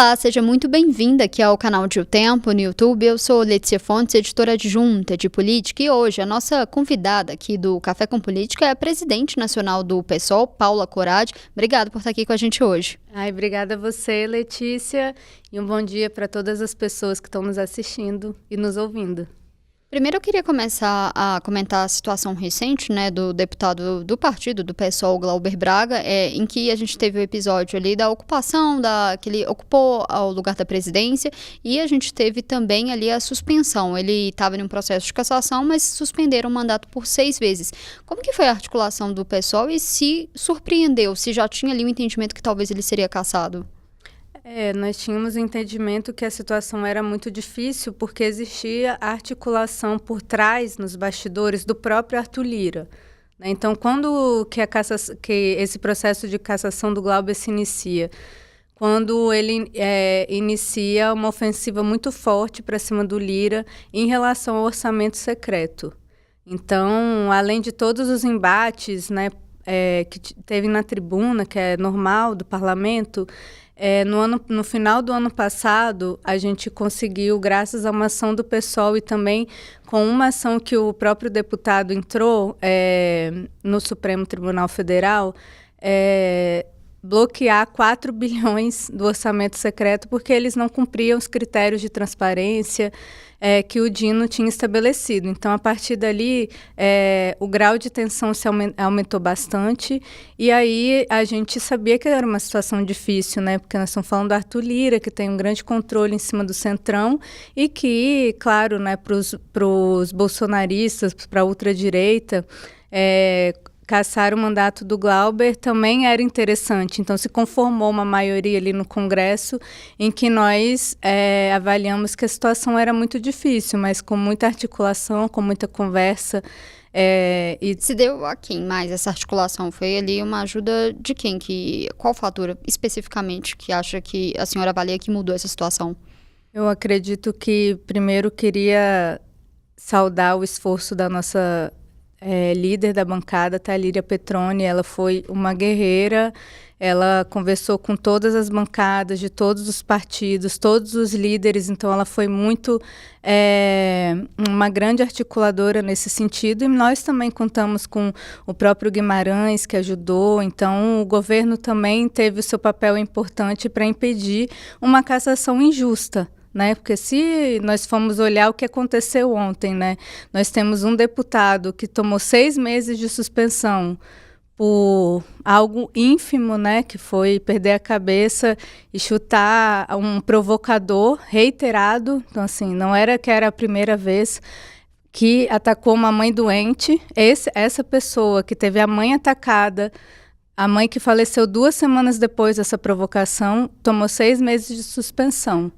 Olá, seja muito bem-vinda aqui ao canal de O Tempo no YouTube. Eu sou Letícia Fontes, editora adjunta de política, e hoje a nossa convidada aqui do Café com Política é a presidente nacional do PSOL, Paula Corradi. Obrigada por estar aqui com a gente hoje. Obrigada a você, Letícia, e um bom dia para todas as pessoas que estão nos assistindo e nos ouvindo. Primeiro eu queria começar a comentar a situação recente, do deputado do partido, do PSOL, Glauber Braga, em que a gente teve o episódio ali da ocupação, que ele ocupou o lugar da presidência, e a gente teve também ali a suspensão. Ele estava em um processo de cassação, mas suspenderam o mandato por 6 vezes. Como que foi a articulação do PSOL e se surpreendeu, se já tinha ali um entendimento que talvez ele seria cassado? Nós tínhamos o entendimento que a situação era muito difícil porque existia articulação por trás, nos bastidores, do próprio Arthur Lira. Então, quando que esse processo de cassação do Glauber se inicia? Quando ele inicia uma ofensiva muito forte para cima do Lira em relação ao orçamento secreto. Então, além de todos os embates que teve na tribuna, que é normal do parlamento, no final do ano passado, a gente conseguiu, graças a uma ação do PSOL e também com uma ação que o próprio deputado entrou no Supremo Tribunal Federal, bloquear 4 bilhões do orçamento secreto porque eles não cumpriam os critérios de transparência que o Dino tinha estabelecido. Então, a partir dali, o grau de tensão aumentou bastante, e aí a gente sabia que era uma situação difícil, porque nós estamos falando do Arthur Lira, que tem um grande controle em cima do Centrão, e que, claro, para os bolsonaristas, para a ultradireita, caçar o mandato do Glauber também era interessante. Então, se conformou uma maioria ali no Congresso em que nós avaliamos que a situação era muito difícil, mas com muita articulação, com muita conversa. E se deu a quem mais essa articulação? Foi ali uma ajuda de quem? Qual fator especificamente que acha que a senhora avalia que mudou essa situação? Eu acredito que, primeiro, queria saudar o esforço da nossa líder da bancada, Thalíria Petroni. Ela foi uma guerreira, ela conversou com todas as bancadas de todos os partidos, todos os líderes, então ela foi muito uma grande articuladora nesse sentido, e nós também contamos com o próprio Guimarães, que ajudou. Então o governo também teve o seu papel importante para impedir uma cassação injusta. Porque se nós formos olhar o que aconteceu ontem, nós temos um deputado que tomou 6 meses de suspensão por algo ínfimo, que foi perder a cabeça e chutar um provocador reiterado. Então, assim, não era que era a primeira vez que atacou uma mãe doente. Essa pessoa que teve a mãe atacada, a mãe que faleceu 2 semanas depois dessa provocação, tomou 6 meses de suspensão.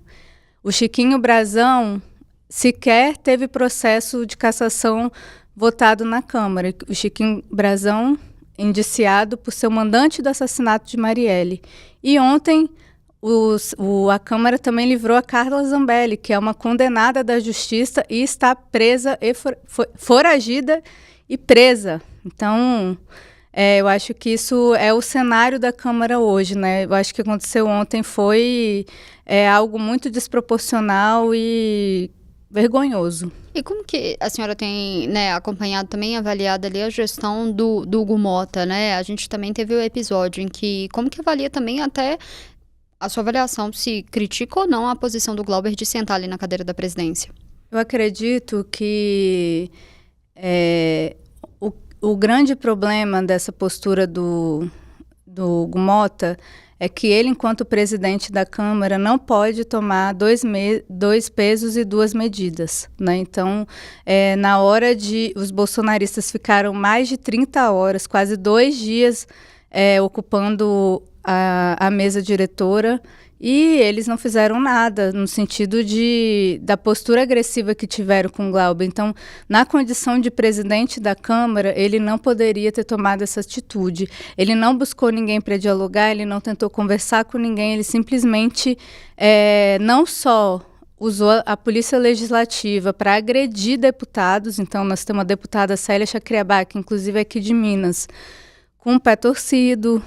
O Chiquinho Brazão sequer teve processo de cassação votado na Câmara. O Chiquinho Brazão, indiciado por ser o mandante do assassinato de Marielle. E ontem, a Câmara também livrou a Carla Zambelli, que é uma condenada da Justiça e está presa, foragida e presa. Então, eu acho que isso é o cenário da Câmara hoje, Eu acho que o que aconteceu ontem foi algo muito desproporcional e vergonhoso. E como que a senhora tem acompanhado também, avaliado ali a gestão do Hugo Mota, A gente também teve o episódio em que, como que avalia também até a sua avaliação, se critica ou não a posição do Glauber de sentar ali na cadeira da presidência? Eu acredito que o grande problema dessa postura do Hugo Mota é que ele, enquanto presidente da Câmara, não pode tomar 2 pesos e 2 medidas. Então, na hora os bolsonaristas ficaram mais de 30 horas, quase 2 dias, ocupando a mesa diretora, e eles não fizeram nada no sentido da postura agressiva que tiveram com o Glauber. Então, na condição de presidente da Câmara, ele não poderia ter tomado essa atitude. Ele não buscou ninguém para dialogar, ele não tentou conversar com ninguém, ele simplesmente não só usou a Polícia Legislativa para agredir deputados. Então, nós temos a deputada Célia Chacriabá, que inclusive é aqui de Minas, com o pé torcido,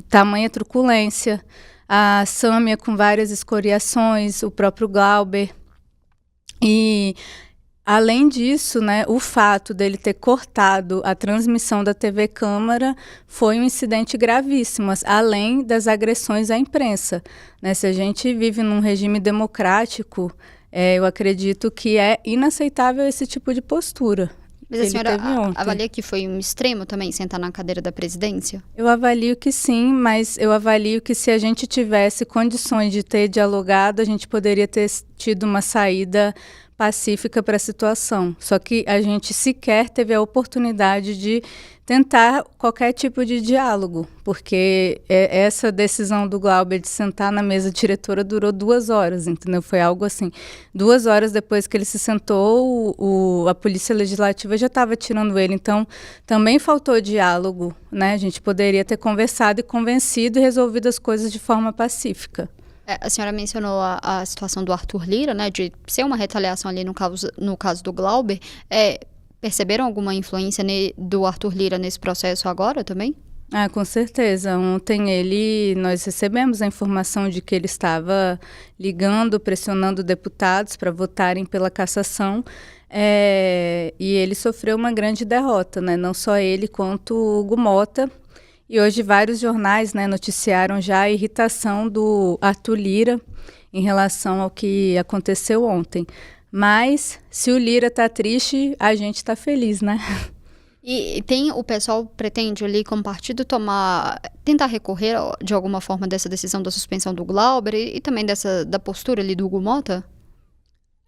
tamanha truculência. a Sâmia com várias escoriações, o próprio Glauber. E, além disso, né, o fato dele ter cortado a transmissão da TV Câmara foi um incidente gravíssimo, além das agressões à imprensa, né? Se a gente vive num regime democrático, eu acredito que é inaceitável esse tipo de postura. Mas a senhora avalia que foi um extremo também sentar na cadeira da presidência? Eu avalio que sim, mas eu avalio que se a gente tivesse condições de ter dialogado, a gente poderia ter tido uma saída pacífica para a situação. Só que a gente sequer teve a oportunidade de tentar qualquer tipo de diálogo, porque essa decisão do Glauber de sentar na mesa diretora durou 2 horas, entendeu? Foi algo assim, 2 horas depois que ele se sentou, a Polícia Legislativa já estava tirando ele, então também faltou diálogo, né? A gente poderia ter conversado e convencido e resolvido as coisas de forma pacífica. A senhora mencionou a situação do Arthur Lira, né, de ser uma retaliação ali no caso do Glauber. Perceberam alguma influência do Arthur Lira nesse processo agora também? Com certeza. Ontem nós recebemos a informação de que ele estava ligando, pressionando deputados para votarem pela cassação, e ele sofreu uma grande derrota, né? Não só ele quanto o Hugo Mota. E hoje vários jornais, né, noticiaram já a irritação do Arthur Lira em relação ao que aconteceu ontem. Mas, se o Lira está triste, a gente está feliz, né? E o pessoal pretende ali, como partido, tentar recorrer de alguma forma dessa decisão da suspensão do Glauber e também da postura ali do Hugo Mota?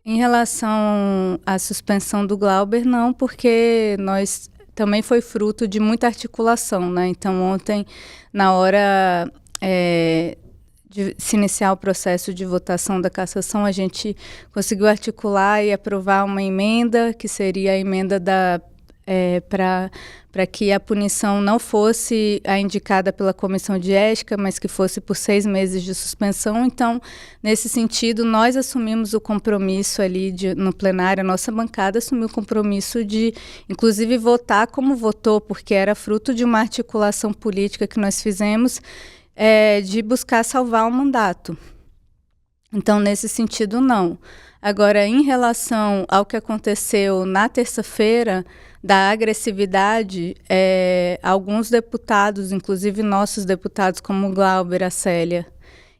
Em relação à suspensão do Glauber, não, porque nós também foi fruto de muita articulação, né? Então, ontem, na hora de se iniciar o processo de votação da cassação, a gente conseguiu articular e aprovar uma emenda, que seria a emenda para que a punição não fosse a indicada pela comissão de ética, mas que fosse por 6 meses de suspensão. Então, nesse sentido, nós assumimos o compromisso ali no plenário, a nossa bancada assumiu o compromisso de, inclusive, votar como votou, porque era fruto de uma articulação política que nós fizemos, de buscar salvar o mandato. Então, nesse sentido, não. Agora, em relação ao que aconteceu na terça-feira, da agressividade, alguns deputados, inclusive nossos deputados, como o Glauber, a Célia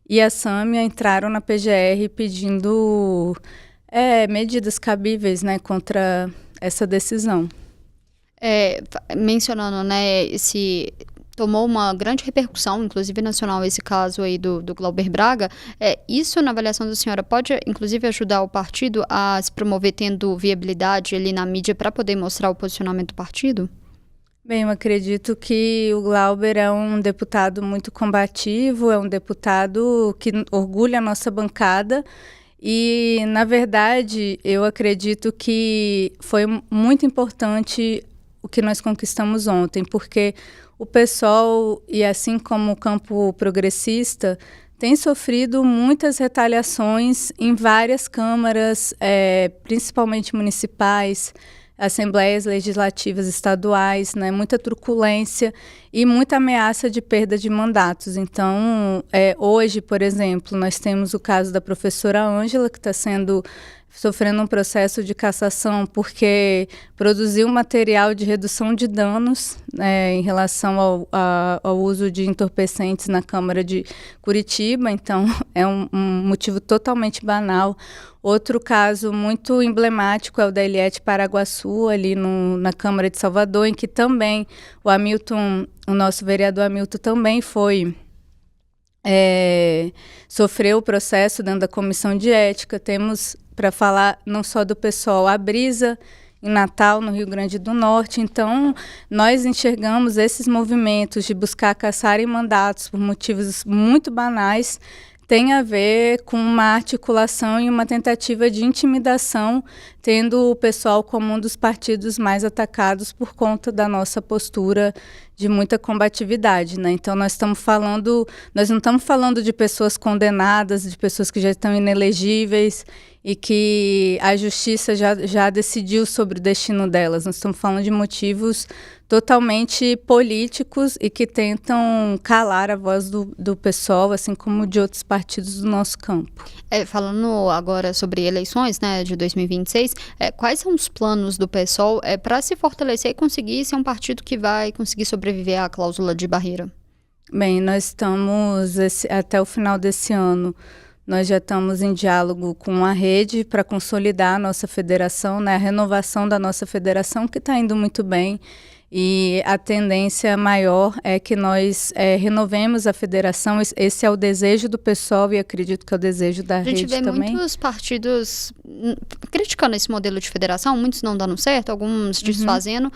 e a Sâmia, entraram na PGR pedindo medidas cabíveis, né, contra essa decisão. Mencionando, né, tomou uma grande repercussão, inclusive nacional, esse caso aí do Glauber Braga. Isso, na avaliação da senhora, pode, inclusive, ajudar o partido a se promover tendo viabilidade ali na mídia para poder mostrar o posicionamento do partido? Bem, eu acredito que o Glauber é um deputado muito combativo, é um deputado que orgulha a nossa bancada e, na verdade, eu acredito que foi muito importante o que nós conquistamos ontem, porque o PSOL, e assim como o campo progressista, tem sofrido muitas retaliações em várias câmaras, principalmente municipais, assembleias legislativas estaduais, né, muita truculência e muita ameaça de perda de mandatos. Então, hoje, por exemplo, nós temos o caso da professora Ângela, que está sofrendo um processo de cassação porque produziu material de redução de danos em relação ao uso de entorpecentes na Câmara de Curitiba. Então, é um motivo totalmente banal. Outro caso muito emblemático é o da Eliette Paraguaçu, ali na Câmara de Salvador, em que também o nosso vereador Hamilton também sofreu o processo dentro da comissão de ética. Temos, para falar não só do PSOL, a Brisa, em Natal, no Rio Grande do Norte. Então, nós enxergamos esses movimentos de buscar caçar em mandatos por motivos muito banais, tem a ver com uma articulação e uma tentativa de intimidação, tendo o PSOL como um dos partidos mais atacados por conta da nossa postura de muita combatividade, né? Então nós não estamos falando de pessoas condenadas, de pessoas que já estão inelegíveis e que a justiça já decidiu sobre o destino delas. Nós estamos falando de motivos totalmente políticos e que tentam calar a voz do PSOL, assim como de outros partidos do nosso campo. Falando agora sobre eleições, né, de 2026, quais são os planos do PSOL para se fortalecer e conseguir ser um partido que vai conseguir sobreviver à cláusula de barreira? Bem, nós estamos, até o final desse ano, nós já estamos em diálogo com a rede para consolidar a nossa federação, né, a renovação da nossa federação, que está indo muito bem. E a tendência maior é que nós renovemos a federação. Esse é o desejo do PSOL e acredito que é o desejo da rede também. A gente vê muitos partidos criticando esse modelo de federação, muitos não dando certo, alguns desfazendo.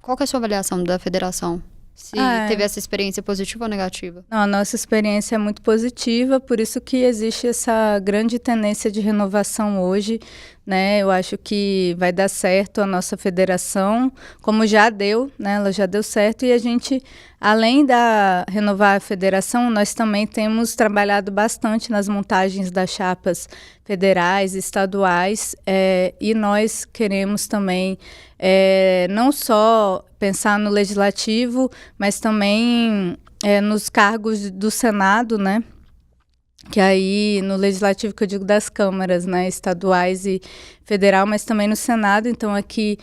Qual que é a sua avaliação da federação? Se teve essa experiência positiva ou negativa? Não, a nossa experiência é muito positiva, por isso que existe essa grande tendência de renovação hoje, né? Eu acho que vai dar certo a nossa federação, como já deu, né? Ela já deu certo, e a gente, além da renovar a federação, nós também temos trabalhado bastante nas montagens das chapas federais, estaduais, e nós queremos também não só pensar no legislativo, mas também nos cargos do Senado, né? Que aí no legislativo, que eu digo das câmaras, né, estaduais e federal, mas também no Senado. Então aqui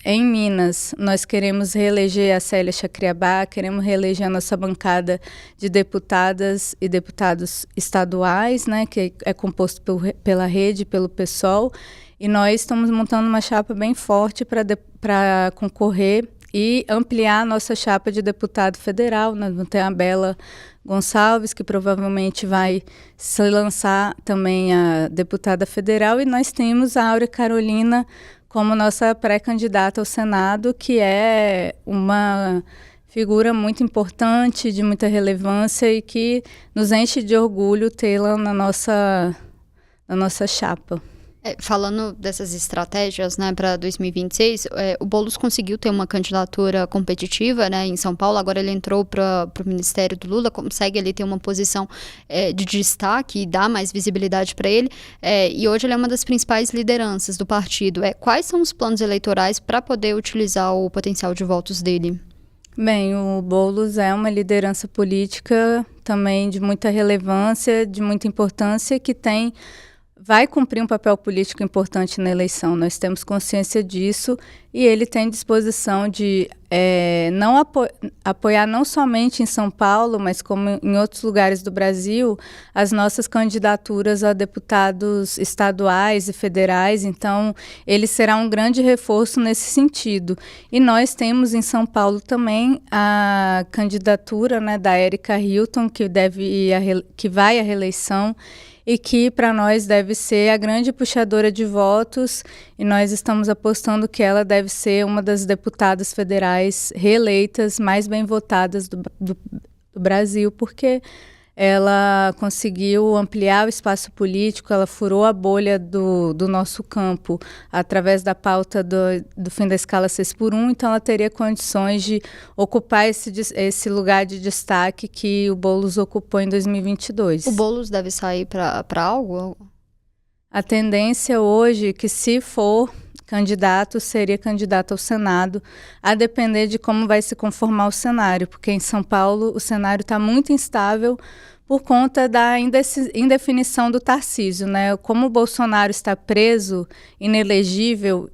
em Minas nós queremos reeleger a Célia Chacriabá, queremos reeleger a nossa bancada de deputadas e deputados estaduais, né, que é composto pela rede, pelo PSOL, e nós estamos montando uma chapa bem forte para concorrer e ampliar a nossa chapa de deputado federal. Nós vamos ter a Bela Gonçalves, que provavelmente vai se lançar também a deputada federal, e nós temos a Áurea Carolina como nossa pré-candidata ao Senado, que é uma figura muito importante, de muita relevância e que nos enche de orgulho tê-la na nossa chapa. Falando dessas estratégias, né, para 2026, o Boulos conseguiu ter uma candidatura competitiva, né, em São Paulo. Agora ele entrou para o Ministério do Lula, consegue ali ter uma posição de destaque e dar mais visibilidade para ele. E hoje ele é uma das principais lideranças do partido. Quais são os planos eleitorais para poder utilizar o potencial de votos dele? Bem, o Boulos é uma liderança política também de muita relevância, de muita importância, que vai cumprir um papel político importante na eleição. Nós temos consciência disso, e ele tem disposição de não apoiar não somente em São Paulo, mas como em outros lugares do Brasil, as nossas candidaturas a deputados estaduais e federais. Então, ele será um grande reforço nesse sentido. E nós temos em São Paulo também a candidatura, né, da Érica Hilton, que vai à reeleição, e que para nós deve ser a grande puxadora de votos, e nós estamos apostando que ela deve ser uma das deputadas federais reeleitas mais bem votadas do Brasil, porque ela conseguiu ampliar o espaço político, ela furou a bolha do nosso campo através da pauta do fim da escala 6x1, então ela teria condições de ocupar esse lugar de destaque que o Boulos ocupou em 2022. O Boulos deve sair para algo? A tendência hoje é que, se for candidato, seria candidato ao Senado, a depender de como vai se conformar o cenário, porque em São Paulo o cenário está muito instável por conta da indefinição do Tarcísio, né? Como o Bolsonaro está preso, inelegível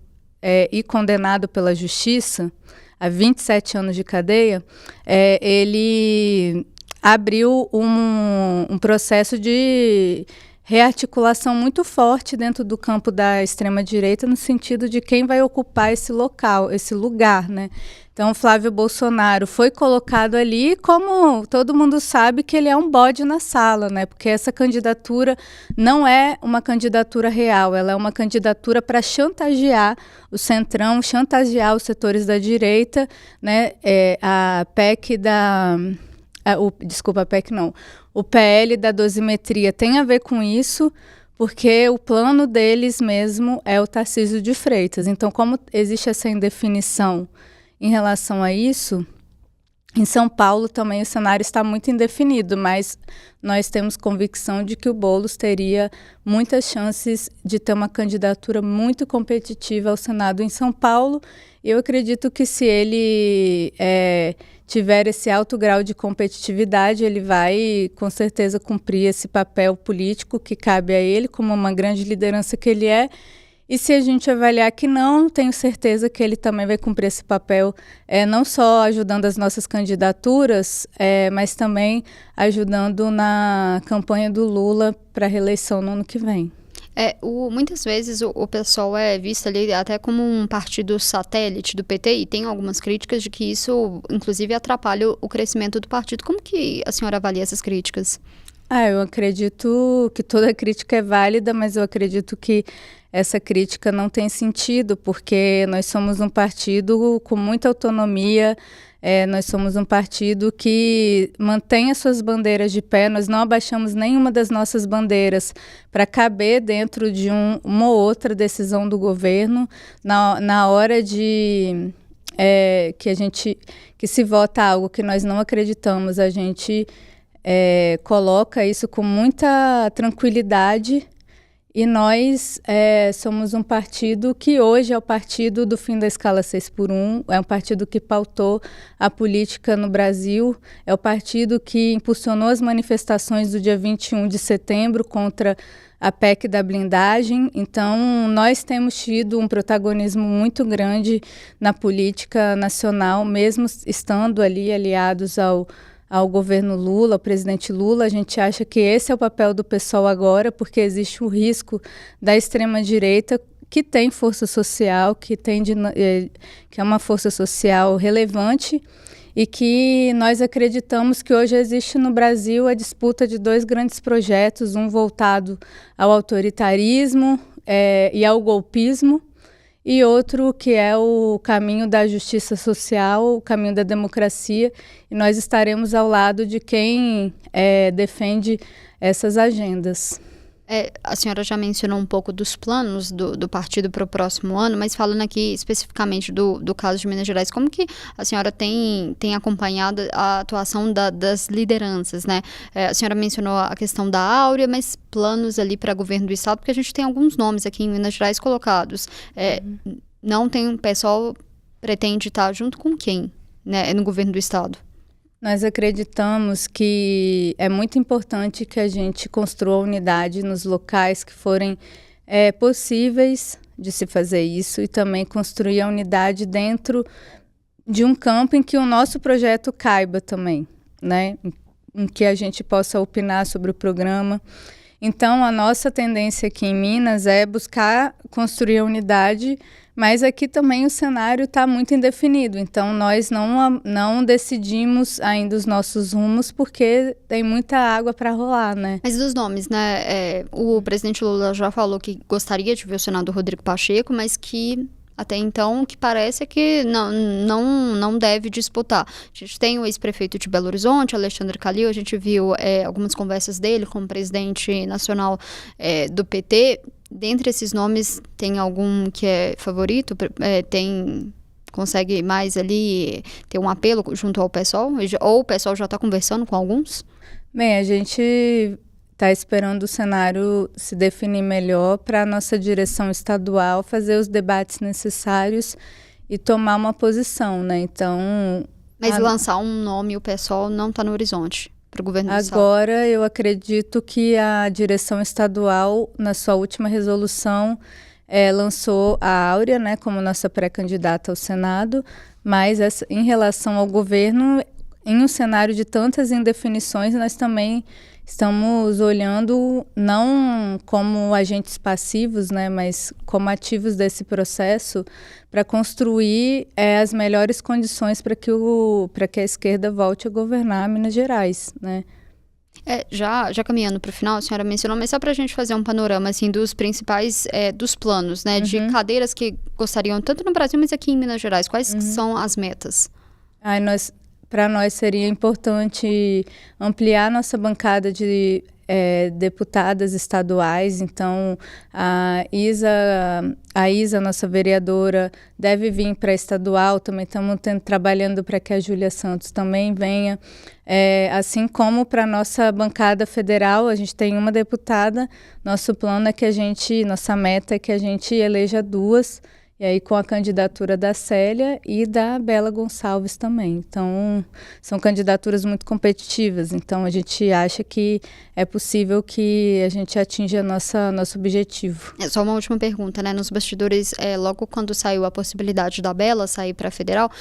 e condenado pela justiça a 27 anos de cadeia, ele abriu um processo de rearticulação muito forte dentro do campo da extrema-direita, no sentido de quem vai ocupar esse lugar, né? Então, Flávio Bolsonaro foi colocado ali, como todo mundo sabe que ele é um bode na sala, né? Porque essa candidatura não é uma candidatura real, ela é uma candidatura para chantagear o centrão, chantagear os setores da direita, né? A PEC desculpa, a PEC não. O PL da dosimetria tem a ver com isso, porque o plano deles mesmo é o Tarcísio de Freitas. Então, como existe essa indefinição em relação a isso, em São Paulo também o cenário está muito indefinido, mas nós temos convicção de que o Boulos teria muitas chances de ter uma candidatura muito competitiva ao Senado em São Paulo. Eu acredito que se ele tiver esse alto grau de competitividade, ele vai com certeza cumprir esse papel político que cabe a ele, como uma grande liderança que ele é. E se a gente avaliar que não, tenho certeza que ele também vai cumprir esse papel, não só ajudando as nossas candidaturas, mas também ajudando na campanha do Lula para a reeleição no ano que vem. Muitas vezes o PSOL é visto ali até como um partido satélite do PT, e tem algumas críticas de que isso, inclusive, atrapalha o crescimento do partido. Como que a senhora avalia essas críticas? Eu acredito que toda crítica é válida, mas eu acredito que essa crítica não tem sentido, porque nós somos um partido com muita autonomia, nós somos um partido que mantém as suas bandeiras de pé, nós não abaixamos nenhuma das nossas bandeiras para caber dentro de uma ou outra decisão do governo. Na hora de que se vota algo que nós não acreditamos, a gente coloca isso com muita tranquilidade. E nós somos um partido que hoje é o partido do fim da escala 6x1, é um partido que pautou a política no Brasil, é o partido que impulsionou as manifestações do dia 21 de setembro contra a PEC da blindagem. Então, nós temos tido um protagonismo muito grande na política nacional, mesmo estando ali aliados ao governo Lula, ao presidente Lula. A gente acha que esse é o papel do PSOL agora, porque existe um risco da extrema-direita, que tem força social, que é uma força social relevante, e que nós acreditamos que hoje existe no Brasil a disputa de dois grandes projetos, um voltado ao autoritarismo e ao golpismo, e outro que é o caminho da justiça social, o caminho da democracia, e nós estaremos ao lado de quem defende essas agendas. A senhora já mencionou um pouco dos planos do partido para o próximo ano, mas falando aqui especificamente do caso de Minas Gerais, como que a senhora tem acompanhado a atuação das lideranças, né? A senhora mencionou a questão da Áurea, mas planos ali para governo do estado, porque a gente tem alguns nomes aqui em Minas Gerais colocados. Não tem um pessoal pretende estar junto com quem, né, no governo do estado? Nós acreditamos que é muito importante que a gente construa unidade nos locais que forem possíveis de se fazer isso, e também construir a unidade dentro de um campo em que o nosso projeto caiba também, né? Em que a gente possa opinar sobre o programa. Então, a nossa tendência aqui em Minas é buscar construir a unidade, mas aqui também o cenário está muito indefinido. Então, nós não decidimos ainda os nossos rumos, porque tem muita água para rolar, né? Mas dos nomes, né? O presidente Lula já falou que gostaria de ver o senador Rodrigo Pacheco, mas que até então o que parece é que não deve disputar. A gente tem o ex-prefeito de Belo Horizonte, Alexandre Calil, a gente viu algumas conversas dele com o presidente nacional do PT. Dentre esses nomes, tem algum que é favorito? Consegue mais ali ter um apelo junto ao PSOL? Ou o PSOL já está conversando com alguns? Bem, a gente está esperando o cenário se definir melhor para a nossa direção estadual fazer os debates necessários e tomar uma posição, né? Então... Mas lançar um nome, o PSOL não está no horizonte para o governo do estado? Agora, eu acredito que a direção estadual, na sua última resolução, lançou a Áurea, né, como nossa pré-candidata ao Senado, mas em relação ao governo, em um cenário de tantas indefinições, nós também estamos olhando não como agentes passivos, né, mas como ativos desse processo para construir as melhores condições para que a esquerda volte a governar Minas Gerais, né? Já caminhando para o final, a senhora mencionou, mas só para a gente fazer um panorama assim, dos principais dos planos, né, de cadeiras que gostariam tanto no Brasil, mas aqui em Minas Gerais. Quais são as metas? Para nós seria importante ampliar nossa bancada de deputadas estaduais, então a Isa, nossa vereadora, deve vir para a estadual, também estamos trabalhando para que a Júlia Santos também venha, assim como para a nossa bancada federal, a gente tem uma deputada, nosso plano é que nossa meta é que a gente eleja 2, e aí com a candidatura da Célia e da Bela Gonçalves também. Então, são candidaturas muito competitivas. Então, a gente acha que é possível que a gente atinja nosso objetivo. Só uma última pergunta, né? Nos bastidores, logo quando saiu a possibilidade da Bela sair para a federal,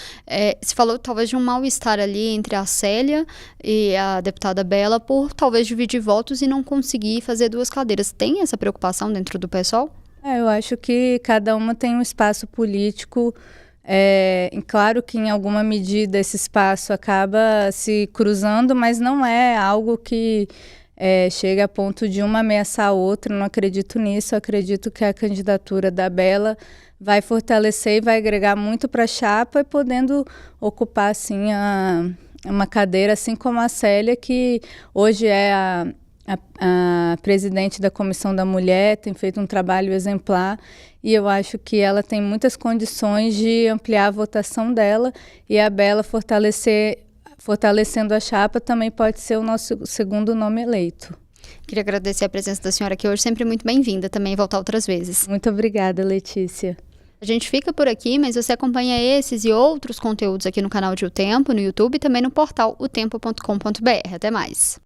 se falou talvez de um mal-estar ali entre a Célia e a deputada Bela por talvez dividir votos e não conseguir fazer 2 cadeiras. Tem essa preocupação dentro do PSOL? Eu acho que cada uma tem um espaço político, claro que em alguma medida esse espaço acaba se cruzando, mas não é algo que chega a ponto de uma ameaçar a outra, não acredito nisso, acredito que a candidatura da Bela vai fortalecer e vai agregar muito para a chapa e podendo ocupar assim, uma cadeira, assim como a Célia, que hoje é a presidente da Comissão da Mulher, tem feito um trabalho exemplar e eu acho que ela tem muitas condições de ampliar a votação dela e a Bela fortalecendo a chapa também pode ser o nosso segundo nome eleito. Queria agradecer a presença da senhora aqui hoje, sempre muito bem-vinda, também voltar outras vezes. Muito obrigada, Letícia. A gente fica por aqui, mas você acompanha esses e outros conteúdos aqui no canal de O Tempo, no YouTube e também no portal otempo.com.br. Até mais!